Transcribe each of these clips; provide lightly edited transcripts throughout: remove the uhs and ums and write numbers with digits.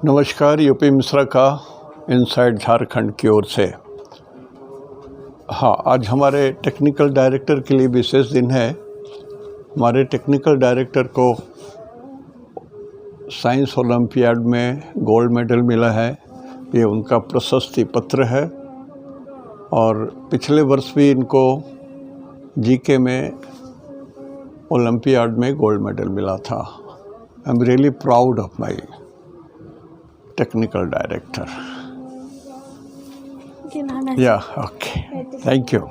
नमस्कार। यूपी मिश्रा का इनसाइड झारखंड की ओर से। हाँ, आज हमारे टेक्निकल डायरेक्टर के लिए विशेष दिन है। हमारे टेक्निकल डायरेक्टर को साइंस ओलंपियाड में गोल्ड मेडल मिला है। ये उनका प्रशस्ति पत्र है और पिछले वर्ष भी इनको जीके में ओलंपियाड में गोल्ड मेडल मिला था। I am really proud of my technical director. Yeah, okay. Thank you.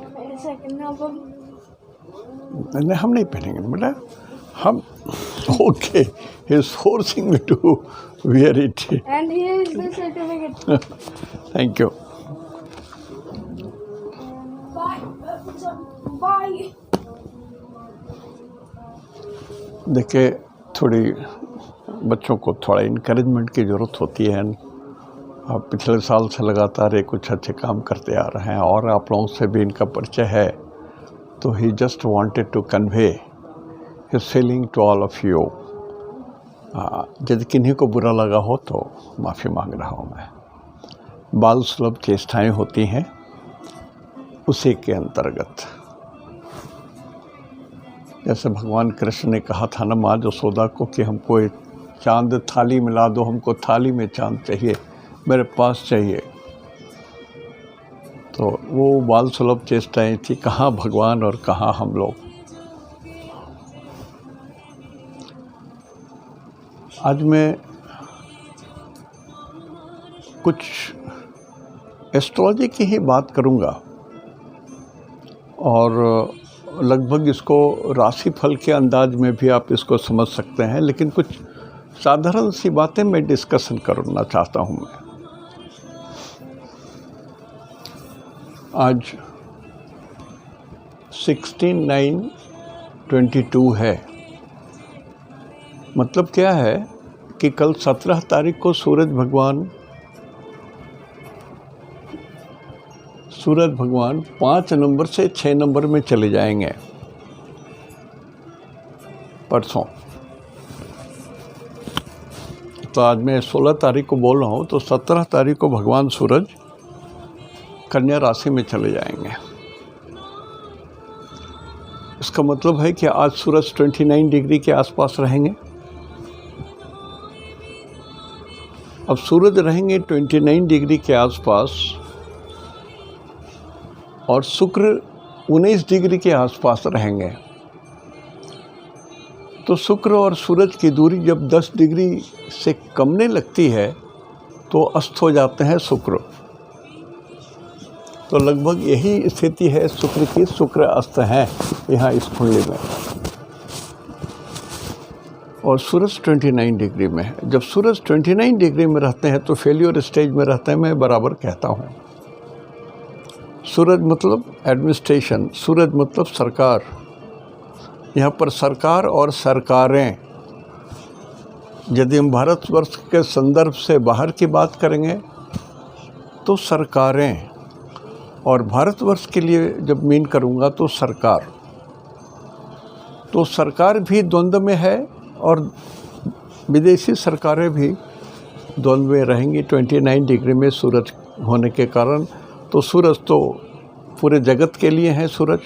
नहीं, हम नहीं पहनेंगे बेटा। हम okay. He is forcing me to wear it. And here is the certificate. Thank you. Bye. देखिए, थोड़ी बच्चों को थोड़ा इनकरेजमेंट की ज़रूरत होती है। आप पिछले साल से लगातार ये कुछ अच्छे काम करते आ रहे हैं और आप लोगों से भी इनका परिचय है, तो he just wanted to convey his feeling to all of you. यदि किन्हीं को बुरा लगा हो तो माफ़ी मांग रहा हूँ मैं। बाल सुलभ चेष्टाएँ होती हैं, उसी के अंतर्गत। जैसे भगवान कृष्ण ने कहा था ना माँ यशोदा को कि हमको एक चांद थाली मिला दो, हमको थाली में चांद चाहिए, मेरे पास चाहिए। तो वो बाल सुलभ चेष्टाएँ थी। कहाँ भगवान और कहाँ हम लोग। आज मैं कुछ एस्ट्रोलॉजी की ही बात करूँगा और लगभग इसको राशिफल के अंदाज में भी आप इसको समझ सकते हैं, लेकिन कुछ साधारण सी बातें मैं डिस्कशन करना चाहता हूँ। मैं आज 16/9/22 है। मतलब क्या है कि कल 17 तारीख को सूरज भगवान 5 नंबर से 6 नंबर में चले जाएंगे परसों। तो आज मैं 16 तारीख को बोल रहा हूँ, तो 17 तारीख को भगवान सूरज कन्या राशि में चले जाएंगे। इसका मतलब है कि आज सूरज 29 डिग्री के आसपास रहेंगे। अब सूरज रहेंगे 29 डिग्री के आसपास और शुक्र 19 डिग्री के आसपास रहेंगे। तो शुक्र और सूरज की दूरी जब 10 डिग्री से कमने लगती है तो अस्त हो जाते हैं शुक्र। तो लगभग यही स्थिति है शुक्र की। शुक्र अस्त है यहाँ इस कुंडली में और सूरज 29 डिग्री में है। जब सूरज 29 डिग्री में रहते हैं तो फेल्योर स्टेज में रहते हैं, मैं बराबर कहता हूँ। सूरज मतलब एडमिनिस्ट्रेशन, सूरज मतलब सरकार। यहाँ पर सरकार और सरकारें, यदि हम भारतवर्ष के संदर्भ से बाहर की बात करेंगे तो सरकारें, और भारतवर्ष के लिए जब मीन करूँगा तो सरकार। तो सरकार भी द्वंद्व में है और विदेशी सरकारें भी द्वंद्व में रहेंगी 29 डिग्री में सूरज होने के कारण। तो सूरज तो पूरे जगत के लिए है सूरज,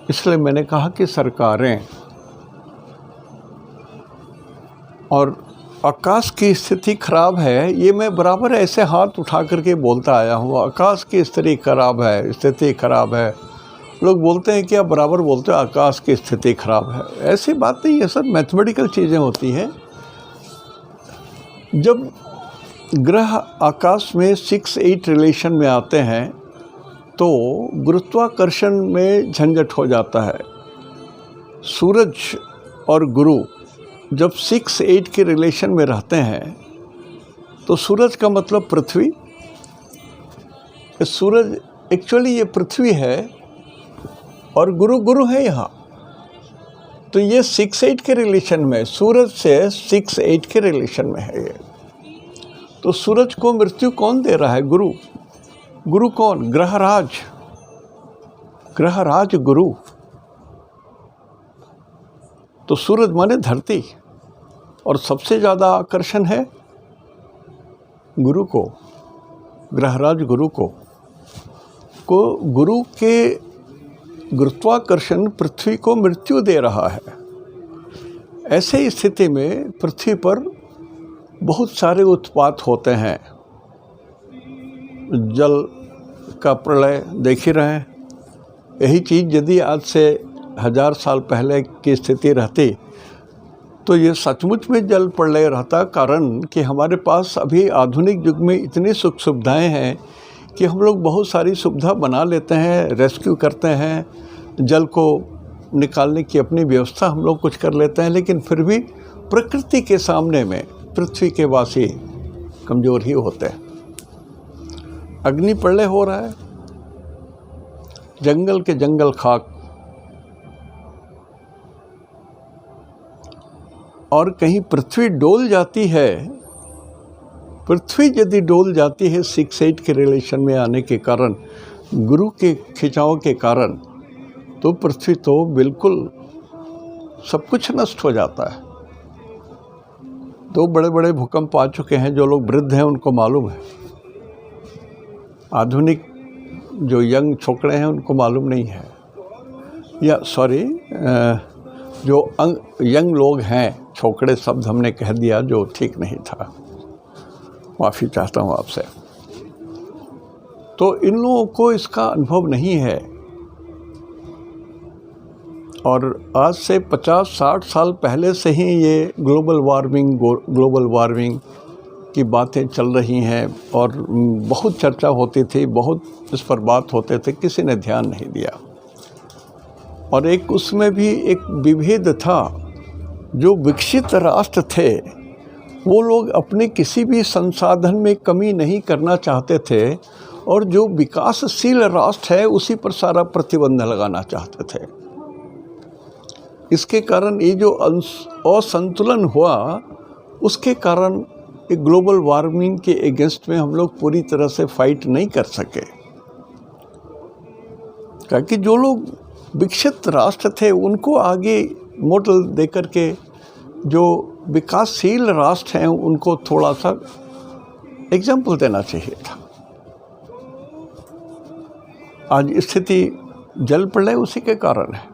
इसलिए मैंने कहा कि सरकारें। और आकाश की स्थिति खराब है, ये मैं बराबर ऐसे हाथ उठा करके बोलता आया हूँ। आकाश की स्थिति खराब है, स्थिति खराब है। लोग बोलते हैं कि आप बराबर बोलते हो आकाश की स्थिति खराब है। ऐसी बात नहीं है, सब मैथमेटिकल चीज़ें होती हैं। जब ग्रह आकाश में 6-8 रिलेशन में आते हैं तो गुरुत्वाकर्षण में झंझट हो जाता है। सूरज और गुरु जब 6-8 के रिलेशन में रहते हैं तो सूरज का मतलब पृथ्वी। सूरज एक्चुअली ये पृथ्वी है और गुरु है यहाँ। तो ये 6-8 के रिलेशन में, सूरज से 6-8 के रिलेशन में है ये। तो सूरज को मृत्यु कौन दे रहा है? गुरु। गुरु कौन? ग्रहराज। ग्रहराज गुरु। तो सूरज माने धरती, और सबसे ज़्यादा आकर्षण है गुरु को, ग्रहराज गुरु को गुरु के गुरुत्वाकर्षण पृथ्वी को मृत्यु दे रहा है। ऐसे स्थिति में पृथ्वी पर बहुत सारे उत्पात होते हैं। जल का प्रलय देख ही रहे हैं। यही चीज़ यदि आज से 1000 साल पहले की स्थिति रहती तो ये सचमुच में जल प्रलय रहता। कारण कि हमारे पास अभी आधुनिक युग में इतनी सुख सुविधाएँ हैं कि हम लोग बहुत सारी सुविधा बना लेते हैं, रेस्क्यू करते हैं, जल को निकालने की अपनी व्यवस्था हम लोग कुछ कर लेते हैं, लेकिन फिर भी प्रकृति के सामने में पृथ्वी के वासी कमज़ोर ही होते हैं। अग्नि प्रलय हो रहा है, जंगल के जंगल खाक, और कहीं पृथ्वी डोल जाती है। पृथ्वी यदि डोल जाती है 6-8 के रिलेशन में आने के कारण, गुरु के खिंचाव के कारण, तो पृथ्वी तो बिल्कुल सब कुछ नष्ट हो जाता है। 2 बड़े बड़े भूकंप आ चुके हैं। जो लोग वृद्ध हैं उनको मालूम है, आधुनिक जो यंग छोकरे हैं उनको मालूम नहीं है, या सॉरी जो यंग लोग हैं, छोकरे शब्द हमने कह दिया जो ठीक नहीं था, माफ़ी चाहता हूँ आपसे। तो इन लोगों को इसका अनुभव नहीं है। और आज से 50-60 साल पहले से ही ये ग्लोबल वार्मिंग की बातें चल रही हैं और बहुत चर्चा होती थी, बहुत इस पर बात होते थे, किसी ने ध्यान नहीं दिया। और एक उसमें भी एक विभेद था। जो विकसित राष्ट्र थे वो लोग अपने किसी भी संसाधन में कमी नहीं करना चाहते थे, और जो विकासशील राष्ट्र है उसी पर सारा प्रतिबंध लगाना चाहते थे। इसके कारण ये जो असंतुलन हुआ, उसके कारण एक ग्लोबल वार्मिंग के अगेंस्ट में हम लोग पूरी तरह से फाइट नहीं कर सके। क्योंकि जो लोग विकसित राष्ट्र थे उनको आगे मॉडल दे करके जो विकासशील राष्ट्र हैं उनको थोड़ा सा एग्जाम्पल देना चाहिए था। आज स्थिति जल प्रलय उसी के कारण है।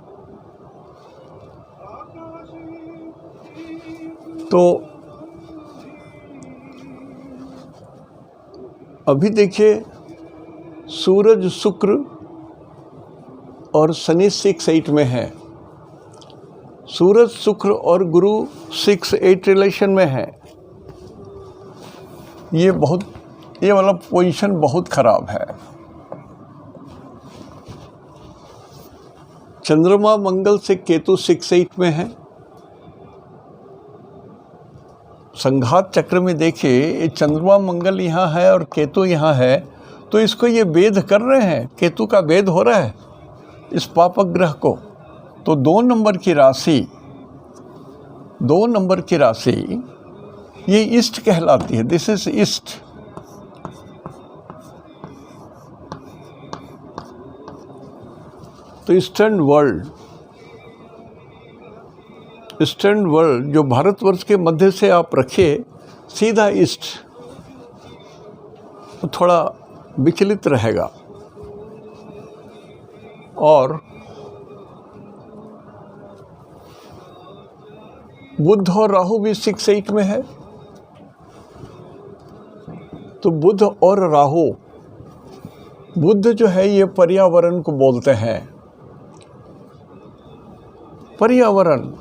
तो अभी देखिए, सूरज शुक्र और शनि 6-8 में है। सूरज शुक्र और गुरु 6-8 रिलेशन में है। ये वाला पोजीशन बहुत खराब है। चंद्रमा मंगल से केतु 6-8 में है। संघात चक्र में देखिए, चंद्रमा मंगल यहाँ है और केतु यहाँ है, तो इसको ये वेध कर रहे हैं, केतु का वेध हो रहा है इस पापक ग्रह को। तो 2 नंबर की राशि ये ईस्ट कहलाती है। This is east. तो ईस्टर्न वर्ल्ड जो भारतवर्ष के मध्य से आप रखिए सीधा ईस्ट, तो थोड़ा विचलित रहेगा। और बुध और राहु भी 6-8 में है। तो बुध और राहु, बुध जो है ये पर्यावरण को बोलते हैं। पर्यावरण,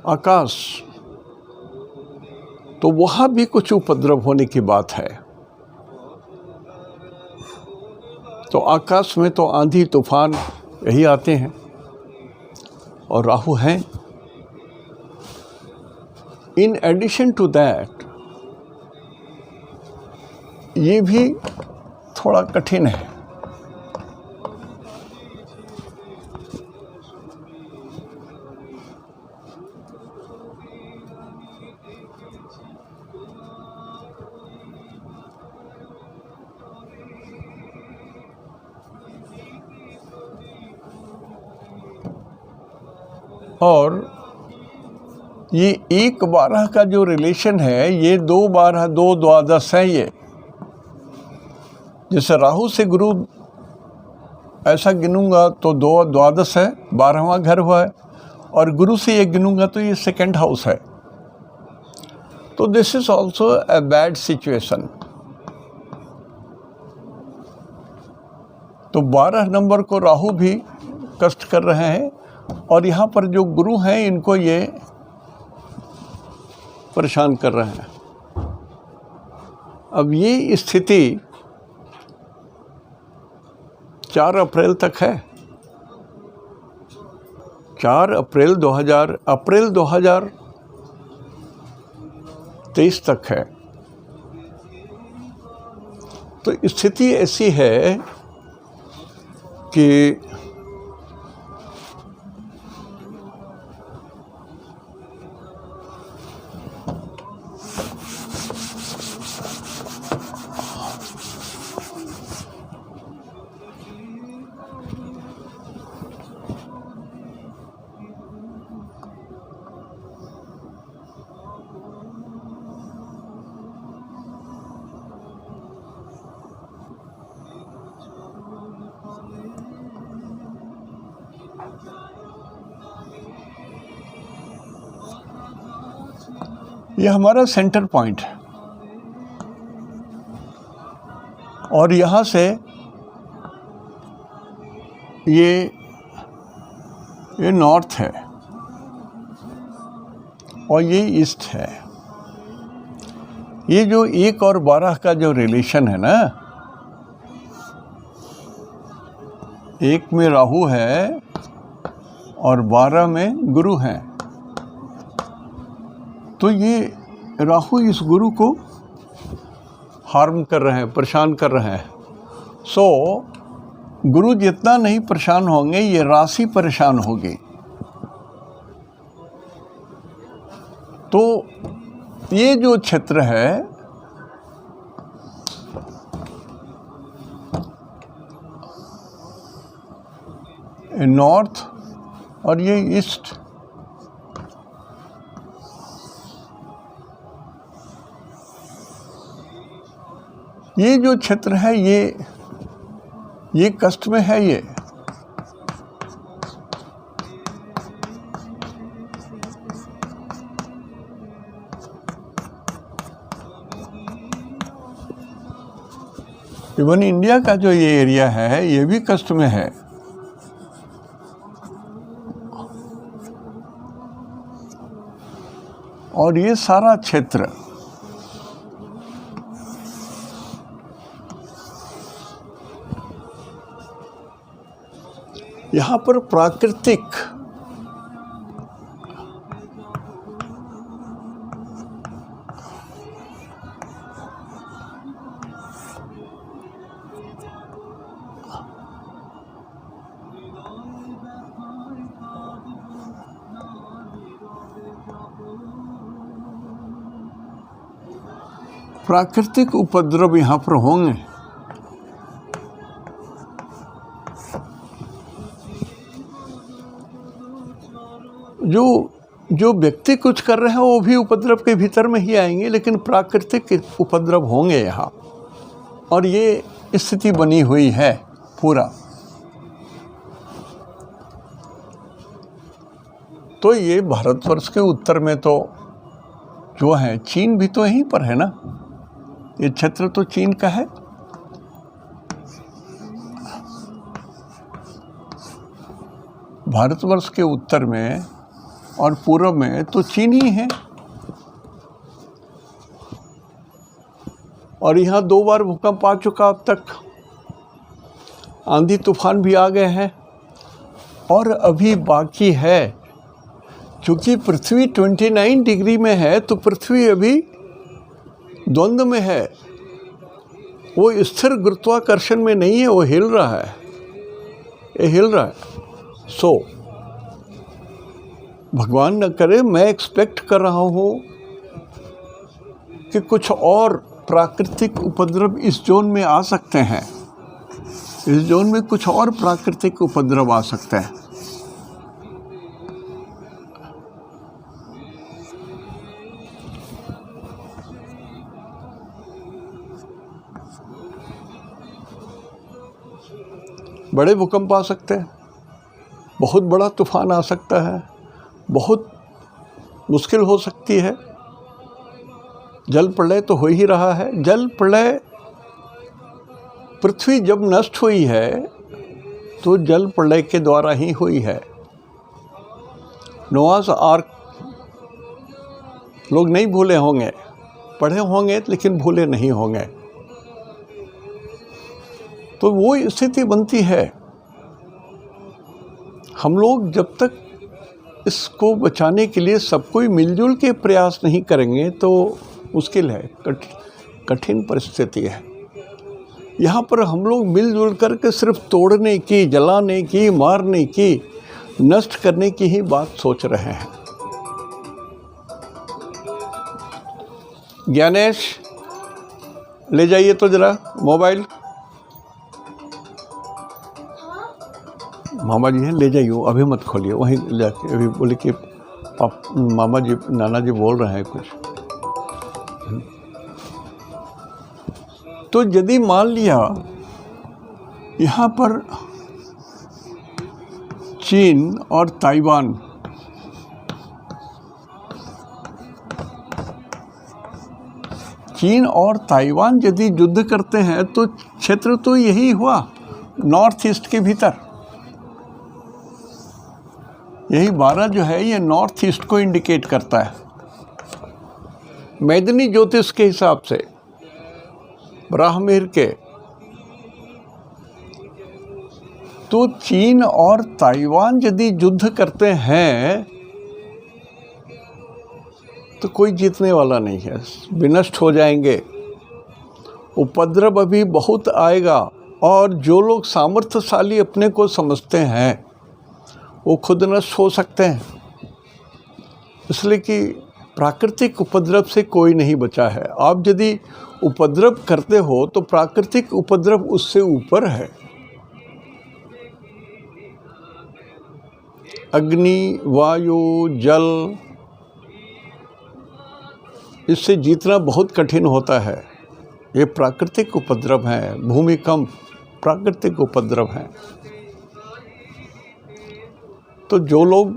आकाश, तो वहाँ भी कुछ उपद्रव होने की बात है। तो आकाश में तो आंधी तूफान यही आते हैं, और राहु हैं। इन एडिशन टू दैट ये भी थोड़ा कठिन है। और ये 1-12 का जो रिलेशन है ये 2-12 2-12 है। ये जैसे राहु से गुरु ऐसा गिनूंगा तो 2-12 है, 12वां घर हुआ है, और गुरु से ये गिनूंगा तो ये 2nd हाउस है। तो this is also a bad situation. तो 12 नंबर को राहु भी कष्ट कर रहे हैं, और यहाँ पर जो गुरु हैं इनको ये परेशान कर रहे हैं। अब ये स्थिति 4 अप्रैल तक है। 4 अप्रैल 2023 तक है। तो स्थिति ऐसी है कि यह हमारा सेंटर पॉइंट है, और यहाँ से ये नॉर्थ है और ये ईस्ट है। ये जो 1 और 12 का जो रिलेशन है ना, 1 में राहु है और 12 में गुरु है। तो ये राहु इस गुरु को हार्म कर रहे हैं, परेशान कर रहे हैं। सो गुरु जितना नहीं परेशान होंगे, ये राशि परेशान होगी। तो ये जो क्षेत्र है नॉर्थ और ये ईस्ट, ये जो क्षेत्र है ये कष्ट में है। ये इवन इंडिया का जो ये एरिया है ये भी कष्ट में है। और ये सारा क्षेत्र यहाँ पर प्राकृतिक उपद्रव यहाँ पर होंगे। जो व्यक्ति कुछ कर रहे हैं वो भी उपद्रव के भीतर में ही आएंगे, लेकिन प्राकृतिक उपद्रव होंगे यहाँ, और ये स्थिति बनी हुई है पूरा। तो ये भारतवर्ष के उत्तर में तो जो है, चीन भी तो यहीं पर है ना, ये क्षेत्र तो चीन का है। भारतवर्ष के उत्तर में और पूर्व में तो चीन ही है, और यहाँ 2 बार भूकंप आ चुका अब तक, आंधी तूफान भी आ गए हैं, और अभी बाकी है। क्योंकि पृथ्वी 29 डिग्री में है, तो पृथ्वी अभी द्वंद्व में है, वो स्थिर गुरुत्वाकर्षण में नहीं है, वो हिल रहा है, ये हिल रहा है। सो भगवान न करे, मैं एक्सपेक्ट कर रहा हूँ कि कुछ और प्राकृतिक उपद्रव इस जोन में आ सकते हैं। इस जोन में कुछ और प्राकृतिक उपद्रव आ सकते हैं। बड़े भूकंप आ सकते हैं, बहुत बड़ा तूफान आ सकता है, बहुत मुश्किल हो सकती है। जल प्रलय तो हो ही रहा है। जल प्रलय, पृथ्वी जब नष्ट हुई है तो जल प्रलय के द्वारा ही हुई है। नोआस आर्क लोग नहीं भूले होंगे, पढ़े होंगे लेकिन भूले नहीं होंगे। तो वो स्थिति बनती है। हम लोग जब तक इसको बचाने के लिए सब कोई मिलजुल के प्रयास नहीं करेंगे तो मुश्किल है, कठिन परिस्थिति है। यहाँ पर हम लोग मिलजुल करके सिर्फ तोड़ने की, जलाने की, मारने की, नष्ट करने की ही बात सोच रहे हैं। ज्ञानेश, ले जाइए तो जरा मोबाइल। मामा जी हैं, ले जाइए, अभी मत खोलिए, वहीं जाके अभी बोले कि मामा जी, नाना जी बोल रहे हैं कुछ। तो यदि मान लिया यहाँ पर चीन और ताइवान यदि युद्ध करते हैं तो क्षेत्र तो यही हुआ, नॉर्थ ईस्ट के भीतर। यही 12 जो है ये नॉर्थ ईस्ट को इंडिकेट करता है मैदनी ज्योतिष के हिसाब से, ब्राह्मीर के। तो चीन और ताइवान यदि युद्ध करते हैं तो कोई जीतने वाला नहीं है, विनष्ट हो जाएंगे। उपद्रव अभी बहुत आएगा और जो लोग सामर्थ्यशाली अपने को समझते हैं वो खुद नष्ट हो सकते हैं। इसलिए कि प्राकृतिक उपद्रव से कोई नहीं बचा है। आप यदि उपद्रव करते हो तो प्राकृतिक उपद्रव उससे ऊपर है। अग्नि, वायु, जल, इससे जीतना बहुत कठिन होता है। ये प्राकृतिक उपद्रव हैं। भूमिकंप प्राकृतिक उपद्रव हैं। तो जो लोग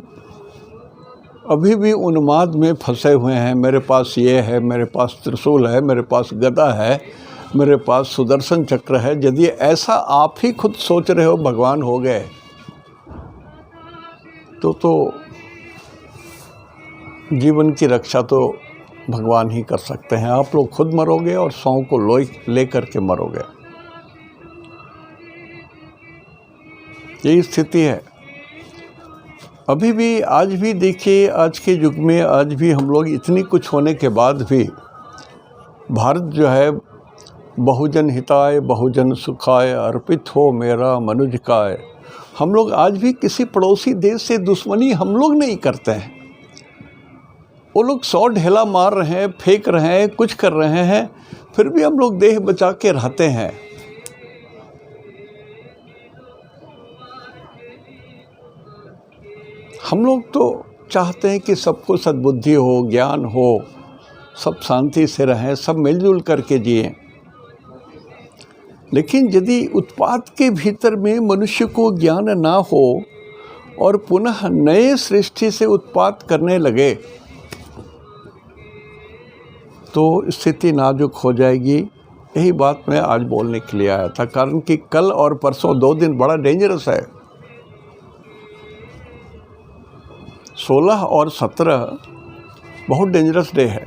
अभी भी उन्माद में फंसे हुए हैं, मेरे पास ये है, मेरे पास त्रिशूल है, मेरे पास गदा है, मेरे पास सुदर्शन चक्र है, यदि ऐसा आप ही खुद सोच रहे हो भगवान हो गए तो जीवन की रक्षा तो भगवान ही कर सकते हैं। आप लोग खुद मरोगे और 100 को ले करके मरोगे। यही स्थिति है। अभी भी, आज भी देखिए, आज के युग में आज भी हम लोग इतनी कुछ होने के बाद भी भारत जो है बहुजन हिताय बहुजन सुखाय अर्पित हो मेरा मनुज काय। हम लोग आज भी किसी पड़ोसी देश से दुश्मनी हम लोग नहीं करते हैं। वो लोग 100 ढेला मार रहे हैं, फेंक रहे हैं, कुछ कर रहे हैं, फिर भी हम लोग देह बचा के रहते हैं। हम लोग तो चाहते हैं कि सबको सद्बुद्धि हो, ज्ञान हो, सब शांति से रहें, सब मिलजुल करके जिएं। लेकिन यदि उत्पाद के भीतर में मनुष्य को ज्ञान ना हो और पुनः नए सृष्टि से उत्पाद करने लगे तो स्थिति नाजुक हो जाएगी। यही बात मैं आज बोलने के लिए आया था, कारण कि कल और परसों 2 दिन बड़ा डेंजरस है। 16 और 17 बहुत डेंजरस डे है।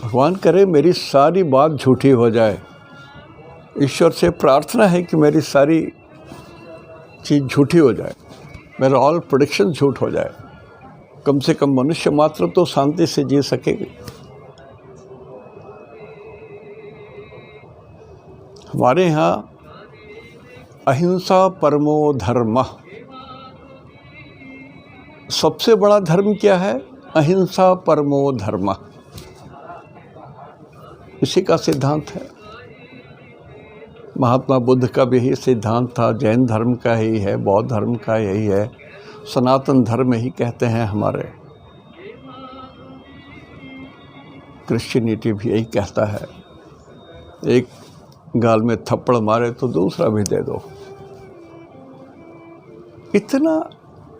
भगवान करे मेरी सारी बात झूठी हो जाए। ईश्वर से प्रार्थना है कि मेरी सारी चीज़ झूठी हो जाए, मेरा ऑल प्रेडिक्शन झूठ हो जाए। कम से कम मनुष्य मात्र तो शांति से जी सकेगी। हमारे यहाँ अहिंसा परमो धर्म, सबसे बड़ा धर्म क्या है? अहिंसा परमो धर्म, इसी का सिद्धांत है। महात्मा बुद्ध का भी यही सिद्धांत था, जैन धर्म का ही है, बौद्ध धर्म का यही है, सनातन धर्म ही कहते हैं हमारे, क्रिश्चियनिटी भी यही कहता है। एक गाल में थप्पड़ मारे तो दूसरा भी दे दो।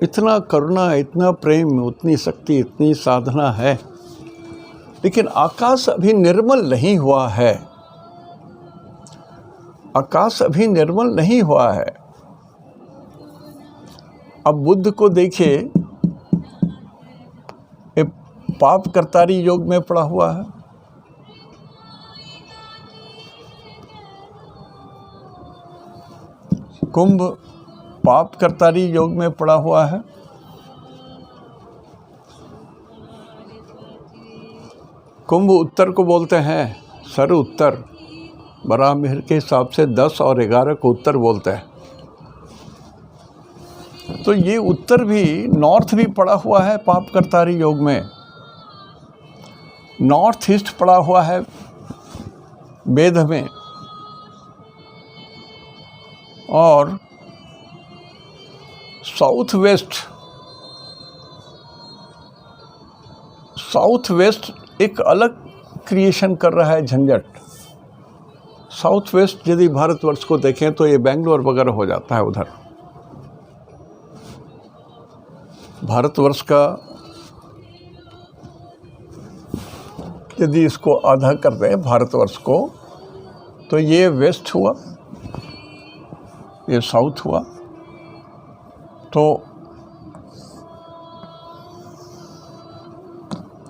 इतना करुणा, इतना प्रेम, उतनी शक्ति, इतनी साधना है, लेकिन आकाश अभी निर्मल नहीं हुआ है। आकाश अभी निर्मल नहीं हुआ है। अब बुद्ध को देखिए, ये पाप कर्तारी योग में पड़ा हुआ है। कुंभ पाप कर्तारी योग में पड़ा हुआ है। कुंभ उत्तर को बोलते हैं, सर उत्तर, बराह मिहिर के हिसाब से 10 और 11 को उत्तर बोलते हैं। तो ये उत्तर भी, नॉर्थ भी पड़ा हुआ है पाप कर्तारी योग में। नॉर्थ ईस्ट पड़ा हुआ है वेद में, और साउथ वेस्ट एक अलग क्रिएशन कर रहा है झंझट। साउथ वेस्ट यदि भारतवर्ष को देखें तो ये बेंगलोर वगैरह हो जाता है उधर। भारतवर्ष का यदि इसको आधा कर दें भारतवर्ष को, तो ये वेस्ट हुआ, ये साउथ हुआ। तो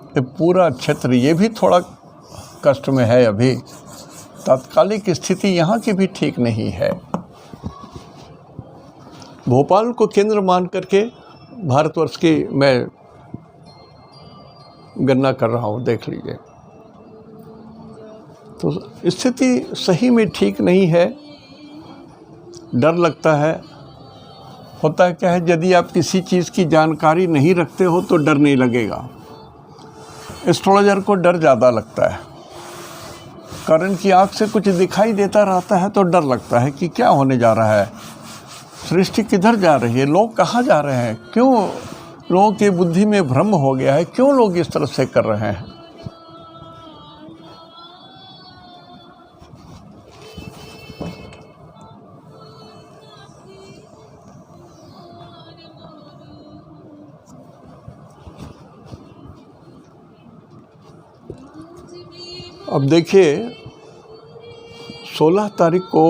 ये पूरा क्षेत्र, ये भी थोड़ा कष्ट में है अभी। तात्कालिक स्थिति यहाँ की भी ठीक नहीं है। भोपाल को केंद्र मान करके भारतवर्ष की मैं गणना कर रहा हूँ, देख लीजिए। तो स्थिति सही में ठीक नहीं है। डर लगता है। होता है क्या है, यदि आप किसी चीज़ की जानकारी नहीं रखते हो तो डर नहीं लगेगा। एस्ट्रोलॉजर को डर ज़्यादा लगता है, कारण कि आँख से कुछ दिखाई देता रहता है तो डर लगता है कि क्या होने जा रहा है, सृष्टि किधर जा रही है, लोग कहाँ जा रहे हैं, क्यों लोगों की बुद्धि में भ्रम हो गया है, क्यों लोग इस तरह से कर रहे हैं। अब देखिए, 16 तारीख को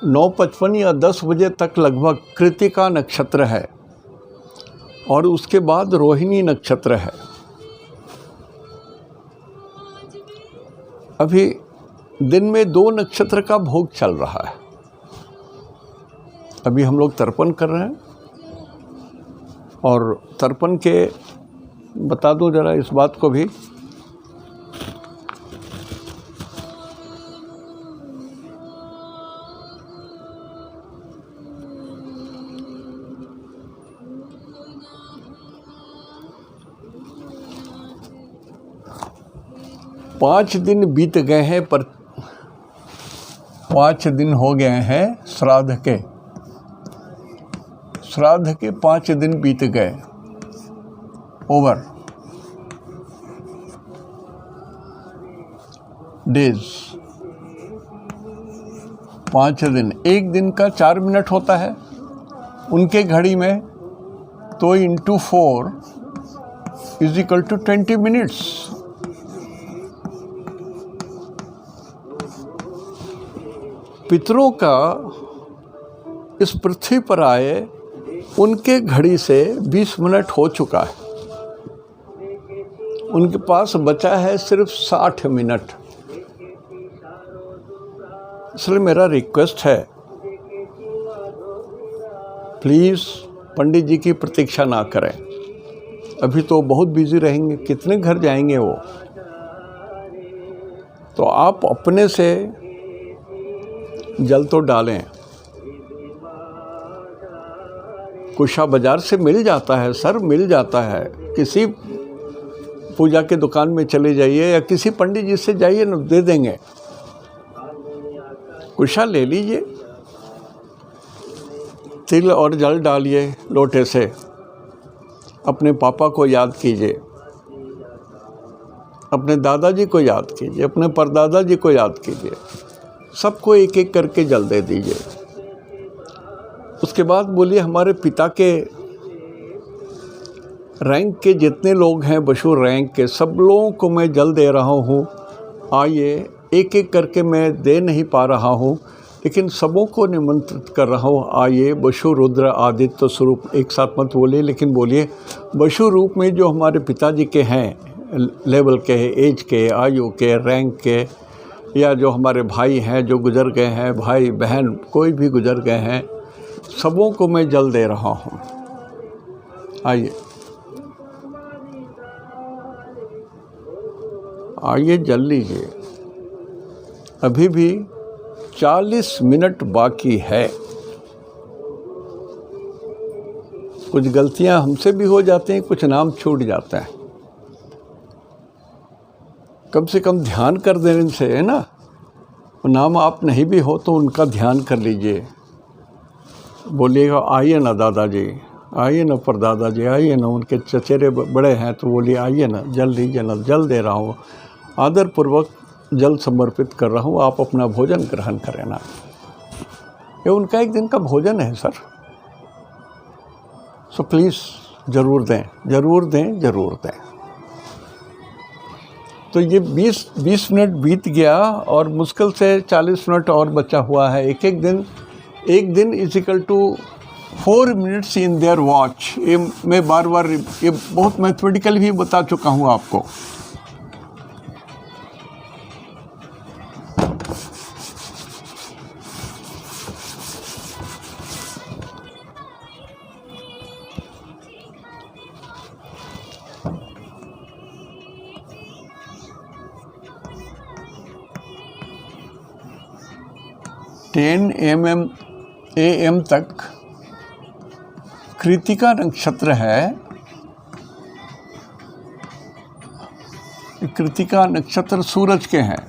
9:55 या 10 बजे तक लगभग कृतिका नक्षत्र है, और उसके बाद रोहिणी नक्षत्र है। अभी दिन में 2 नक्षत्र का भोग चल रहा है। अभी हम लोग तर्पण कर रहे हैं, और तर्पण के बता दूं जरा इस बात को भी, पाँच दिन बीत गए हैं, पर 5 दिन हो गए हैं श्राद्ध के। श्राद्ध के 5 दिन बीत गए, ओवर डेज। 5 दिन, एक दिन का 4 मिनट होता है उनके घड़ी में, तो इंटू 4 = 20 मिनट्स। पितरों का इस पृथ्वी पर आए उनके घड़ी से 20 मिनट हो चुका है। उनके पास बचा है सिर्फ 60 मिनट। इसलिए मेरा रिक्वेस्ट है, प्लीज़ पंडित जी की प्रतीक्षा ना करें। अभी तो बहुत बिजी रहेंगे, कितने घर जाएंगे वो। तो आप अपने से जल तो डालें। कुशा बाजार से मिल जाता है सर, मिल जाता है। किसी पूजा के दुकान में चले जाइए या किसी पंडित जी से जाइए ना, दे देंगे। कुशा ले लीजिए, तिल और जल डालिए लोटे से, अपने पापा को याद कीजिए, अपने दादाजी को याद कीजिए, अपने परदादा जी को याद कीजिए, सबको एक एक करके जल दे दीजिए। उसके बाद बोलिए हमारे पिता के रैंक के जितने लोग हैं, बशूर रैंक के, सब लोगों को मैं जल दे रहा हूँ। आइए, एक एक करके मैं दे नहीं पा रहा हूँ, लेकिन सबों को निमंत्रित कर रहा हूँ। आइए, बशु रुद्र आदित्य स्वरूप, एक साथ मत बोलिए लेकिन बोलिए बशु रूप में जो हमारे पिताजी के हैं, लेवल के, एज के, आयु के, रैंक के, या जो हमारे भाई हैं जो गुजर गए हैं, भाई बहन कोई भी गुजर गए हैं, सबों को मैं जल दे रहा हूँ। आइए आइए जल लीजिए। अभी भी 40 मिनट बाकी है। कुछ गलतियां हमसे भी हो जाती हैं, कुछ नाम छूट जाते हैं। कम से कम ध्यान कर देने से, है ना, नाम आप नहीं भी हो तो उनका ध्यान कर लीजिए। बोलिएगा आइए ना दादाजी, आइए ना परदादाजी, आइए ना, उनके चचेरे बड़े हैं तो बोलिए आइए ना, जल लीजिए ना, जल दे रहा हूँ, आदरपूर्वक जल समर्पित कर रहा हूँ, आप अपना भोजन ग्रहण करें ना। ये उनका एक दिन का भोजन है सर, सो प्लीज़ ज़रूर दें, ज़रूर दें, ज़रूर दें। तो ये 20 मिनट बीत गया और मुश्किल से 40 मिनट और बचा हुआ है। एक दिन is equal to 4 minutes in their watch. ये मैं बार बार, ये बहुत मैथमेटिकल भी बता चुका हूँ आपको। AM तक कृतिका नक्षत्र है। कृतिका नक्षत्र सूरज के हैं।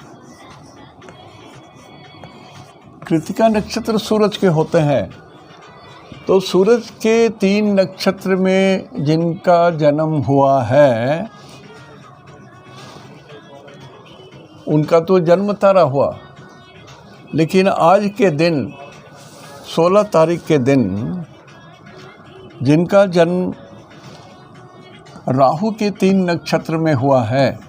कृतिका नक्षत्र सूरज के होते हैं। तो सूरज के 3 नक्षत्र में जिनका जन्म हुआ है उनका तो जन्म तारा हुआ, लेकिन आज के दिन 16 तारीख के दिन जिनका जन्म राहु के 3 नक्षत्र में हुआ है,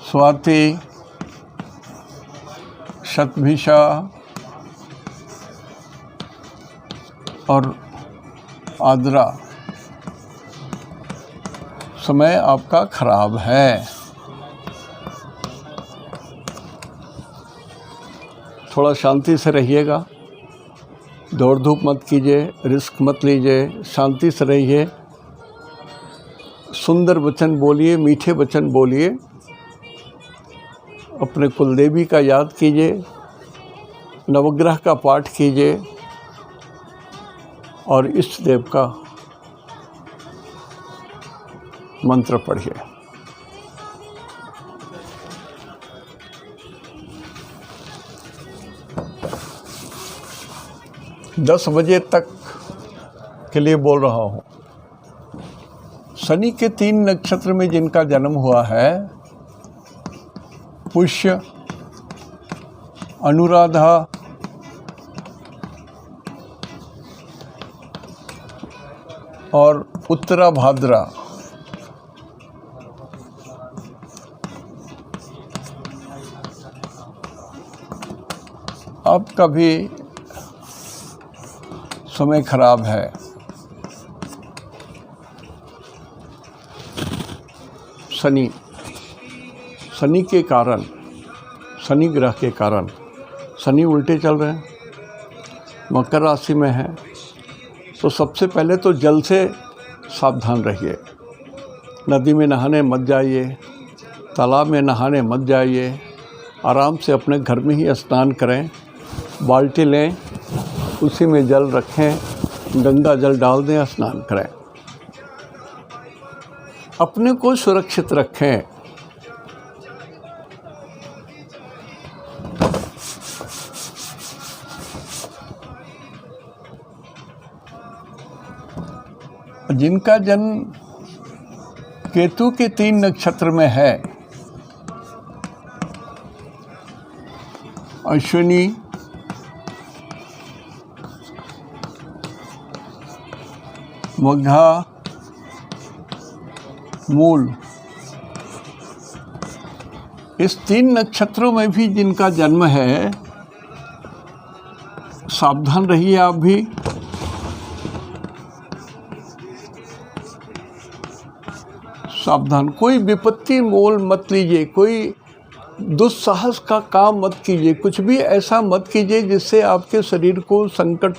स्वाति, शतभिषा और आद्रा, समय आपका खराब है। थोड़ा शांति से रहिएगा, दौड़ धूप मत कीजिए, रिस्क मत लीजिए, शांति से रहिए, सुंदर वचन बोलिए, मीठे वचन बोलिए, अपने कुलदेवी का याद कीजिए, नवग्रह का पाठ कीजिए और इष्ट देव का मंत्र पढ़िए। दस बजे तक के लिए बोल रहा हूँ। शनि के 3 नक्षत्र में जिनका जन्म हुआ है, पुष्य, अनुराधा, और उत्तरा भाद्रा, आपका भी समय खराब है। शनि के कारण, शनि ग्रह के कारण, शनि उल्टे चल रहे हैं, मकर राशि में है। तो सबसे पहले तो जल से सावधान रहिए। नदी में नहाने मत जाइए, तालाब में नहाने मत जाइए, आराम से अपने घर में ही स्नान करें। बाल्टी लें, उसी में जल रखें, गंगा जल डाल दें, स्नान करें। अपने को सुरक्षित रखें। जिनका जन्म केतु के 3 नक्षत्र में है अश्विनी, मघा, मूल। इस 3 नक्षत्रों में भी जिनका जन्म है, सावधान रहिए आप भी। सावधान, कोई विपत्ति मोल मत लीजिए, कोई दुस्साहस का काम मत कीजिए, कुछ भी ऐसा मत कीजिए जिससे आपके शरीर को संकट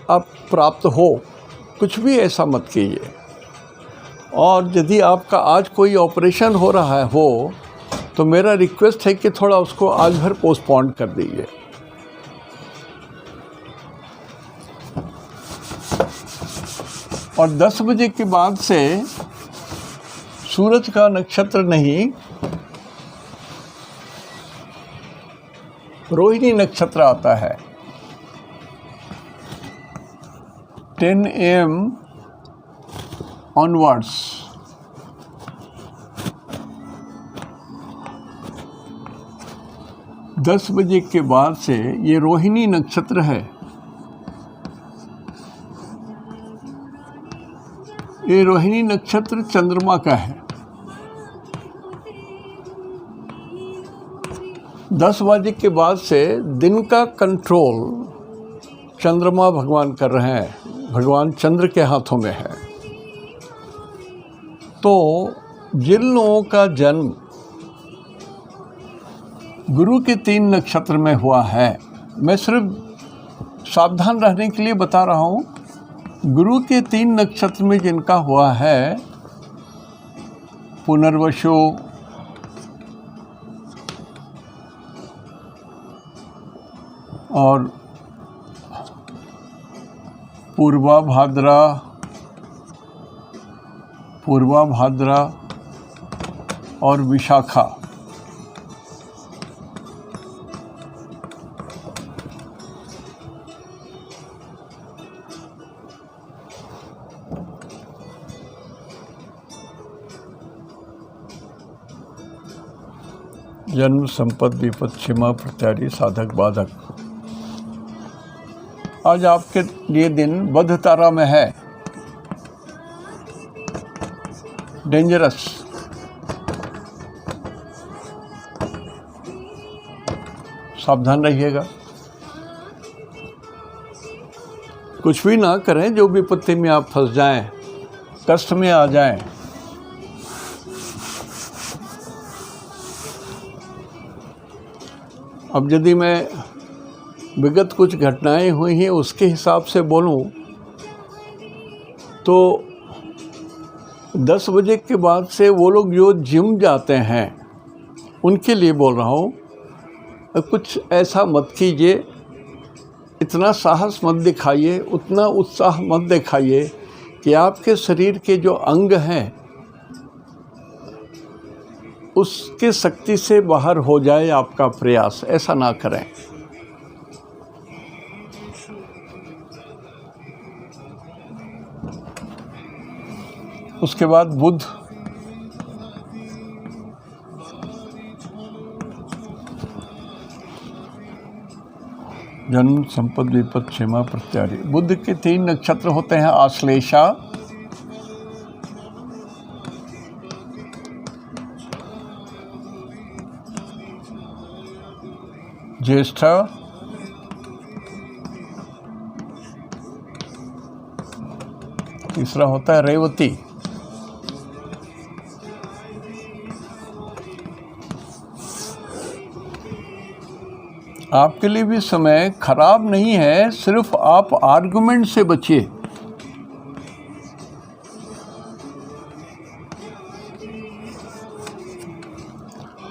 आप प्राप्त हो, कुछ भी ऐसा मत कीजिए। और यदि आपका आज कोई ऑपरेशन हो रहा हो तो मेरा रिक्वेस्ट है कि थोड़ा उसको आज भर पोस्टपोन कर दीजिए। और 10 बजे के बाद से सूरज का नक्षत्र नहीं, रोहिणी नक्षत्र आता है। 10 AM ऑनवर्ड्स। दस बजे के बाद से ये रोहिणी नक्षत्र है। ये रोहिणी नक्षत्र चंद्रमा का है। 10 बजे के बाद से दिन का कंट्रोल चंद्रमा भगवान कर रहे हैं, भगवान चंद्र के हाथों में है। तो जिन लोगों का जन्म गुरु के 3 नक्षत्र में हुआ है, मैं सिर्फ सावधान रहने के लिए बता रहा हूँ, गुरु के 3 नक्षत्र में जिनका हुआ है, पुनर्वसु, और पूर्वा भाद्रा और विशाखा, जन्म, संपत्ति, विपद, क्षमा, प्रत्यारी, साधक, बाधक। आज आपके लिए दिन बुध तारा में है, डेंजरस। सावधान रहिएगा, कुछ भी ना करें जो विपत्ति में आप फंस जाएं, कष्ट में आ जाएं। अब यदि मैं विगत कुछ घटनाएं हुई हैं उसके हिसाब से बोलूं तो 10 बजे के बाद से वो लोग जो जिम जाते हैं उनके लिए बोल रहा हूँ, कुछ ऐसा मत कीजिए, इतना साहस मत दिखाइए, उतना उत्साह मत दिखाइए कि आपके शरीर के जो अंग हैं उसके शक्ति से बाहर हो जाए आपका प्रयास, ऐसा ना करें। उसके बाद बुध, जन्म, संपत्ति, विपद, क्षमा, प्रत्यारी। बुध के 3 नक्षत्र होते हैं, आश्लेषा, ज्येष्ठा, तीसरा होता है रेवती। आपके लिए भी समय खराब नहीं है, सिर्फ आप आर्गुमेंट से बचिए।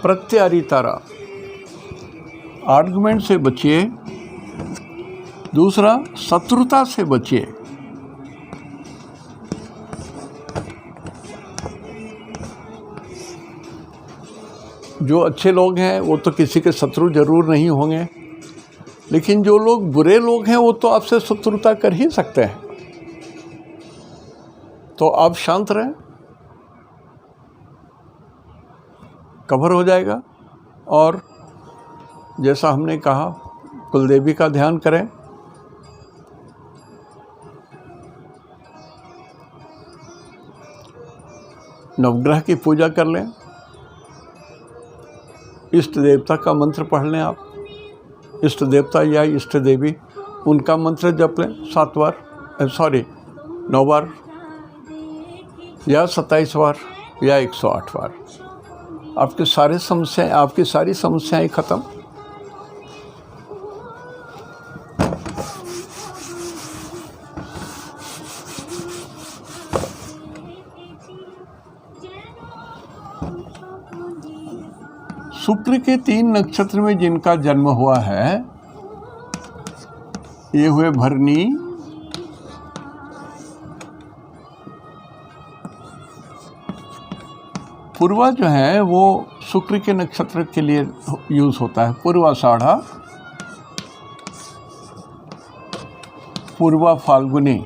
प्रत्यारी तारा, आर्गुमेंट से बचिए। दूसरा, शत्रुता से बचिए। जो अच्छे लोग हैं वो तो किसी के शत्रु जरूर नहीं होंगे, लेकिन जो लोग बुरे लोग हैं वो तो आपसे शत्रुता कर ही सकते हैं। तो आप शांत रहें, कवर हो जाएगा। और जैसा हमने कहा, कुलदेवी का ध्यान करें, नवग्रह की पूजा कर लें, इष्ट देवता का मंत्र पढ़ लें। आप इष्ट देवता या इष्ट देवी, उनका मंत्र जप लें 9 बार या 27 बार या 108 बार। आपकी सारी समस्याएं खत्म। शुक्र के 3 नक्षत्र में जिनका जन्म हुआ है, ये हुए भरणी, पूर्वा जो है वो शुक्र के नक्षत्र के लिए यूज होता है। पूर्वाषाढ़ा, पूर्वा फाल्गुनी,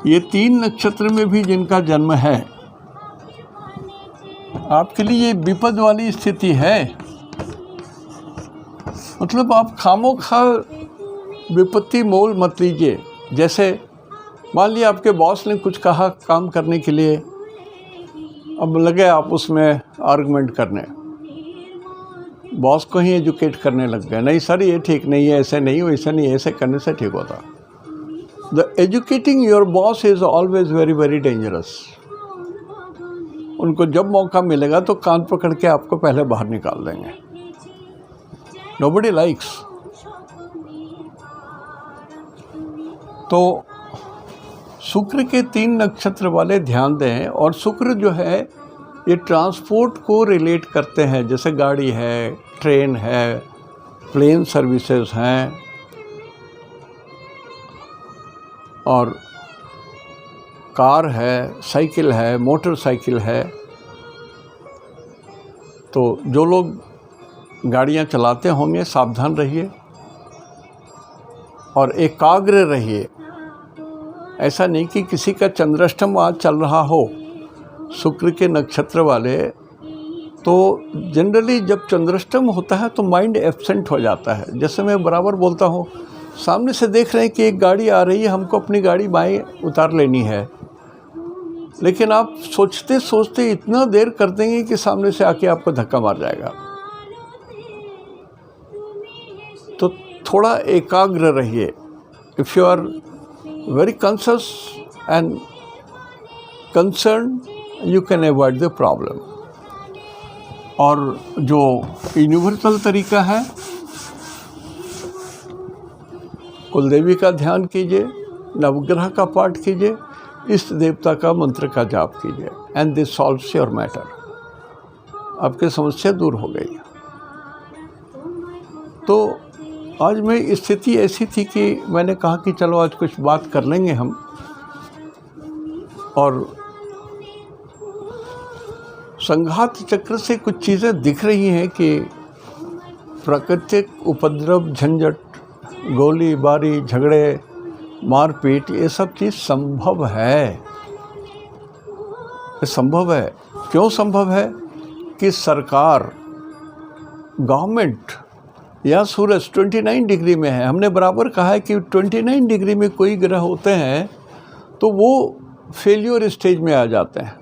ये 3 नक्षत्र में भी जिनका जन्म है, आपके लिए ये विपद वाली स्थिति है। मतलब आप खामोखा विपत्ति मोल मत लीजिए। जैसे मान लिया आपके बॉस ने कुछ कहा काम करने के लिए, अब लगे आप उसमें आर्गुमेंट करने, बॉस को ही एजुकेट करने लग गए, नहीं सर ये ठीक नहीं है, ऐसे नहीं, वैसे नहीं, ऐसे करने से ठीक होता। The educating your boss is always very very dangerous. उनको जब मौका मिलेगा तो कान पकड़ के आपको पहले बाहर निकाल देंगे। Nobody likes. तो शुक्र के 3 नक्षत्र वाले ध्यान दें। और शुक्र जो है ये ट्रांसपोर्ट को रिलेट करते हैं, जैसे गाड़ी है, ट्रेन है, प्लेन सर्विसेज हैं, और कार है, साइकिल है, मोटरसाइकिल है। तो जो लोग गाड़ियां चलाते होंगे सावधान रहिए और एकाग्र रहिए। ऐसा नहीं कि किसी का चंद्राष्टम आज चल रहा हो, शुक्र के नक्षत्र वाले, तो जनरली जब चंद्राष्टम होता है तो माइंड एब्सेंट हो जाता है। जैसे मैं बराबर बोलता हूँ, सामने से देख रहे हैं कि एक गाड़ी आ रही है, हमको अपनी गाड़ी बाएं उतार लेनी है, लेकिन आप सोचते सोचते इतना देर कर देंगे कि सामने से आके आपको धक्का मार जाएगा। तो थोड़ा एकाग्र रहिए। If you are very conscious and concern, you can avoid the problem. और जो यूनिवर्सल तरीका है, कुलदेवी का ध्यान कीजिए, नवग्रह का पाठ कीजिए, इष्ट देवता का मंत्र का जाप कीजिए, and this solves your matter. आपकी समस्या दूर हो गई। तो आज मेरी स्थिति ऐसी थी कि मैंने कहा कि चलो आज कुछ बात कर लेंगे हम। और संघात चक्र से कुछ चीज़ें दिख रही हैं कि प्राकृतिक उपद्रव, झंझट, गोली बारी, झगड़े, मारपीट, ये सब चीज़ संभव है। ये संभव है। क्यों संभव है? कि सरकार, गवर्नमेंट या सूरज 29 डिग्री में है। हमने बराबर कहा है कि 29 डिग्री में कोई ग्रह होते हैं तो वो फेल्योर स्टेज में आ जाते हैं।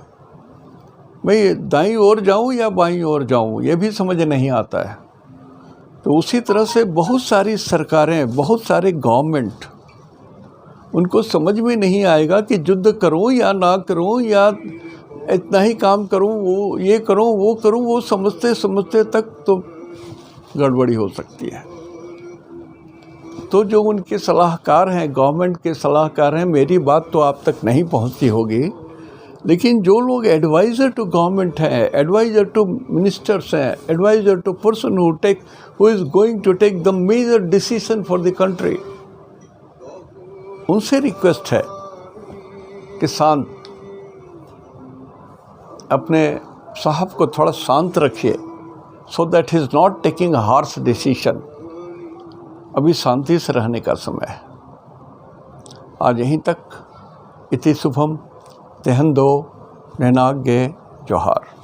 भाई दाईं ओर जाऊं या बाईं ओर जाऊं, ये भी समझ नहीं आता है। तो उसी तरह से बहुत सारी सरकारें, बहुत सारे गवर्नमेंट, उनको समझ में नहीं आएगा कि युद्ध करूं या ना करूं, या इतना ही काम करूं, वो ये करूं, वो करूं। वो समझते समझते तक तो गड़बड़ी हो सकती है। तो जो उनके सलाहकार हैं, गवर्नमेंट के सलाहकार हैं, मेरी बात तो आप तक नहीं पहुंचती होगी, लेकिन जो लोग एडवाइज़र टू गवर्नमेंट हैं, एडवाइज़र टू मिनिस्टर्स हैं, advisor to person who is going to take the major decision for the country, उनसे रिक्वेस्ट है कि शांत, अपने साहब को थोड़ा शांत रखिए, so that he is not taking harsh decision. अभी शांति से रहने का समय है। आज यहीं तक। इति शुभम तेहन दो नैनाग्य जोहार।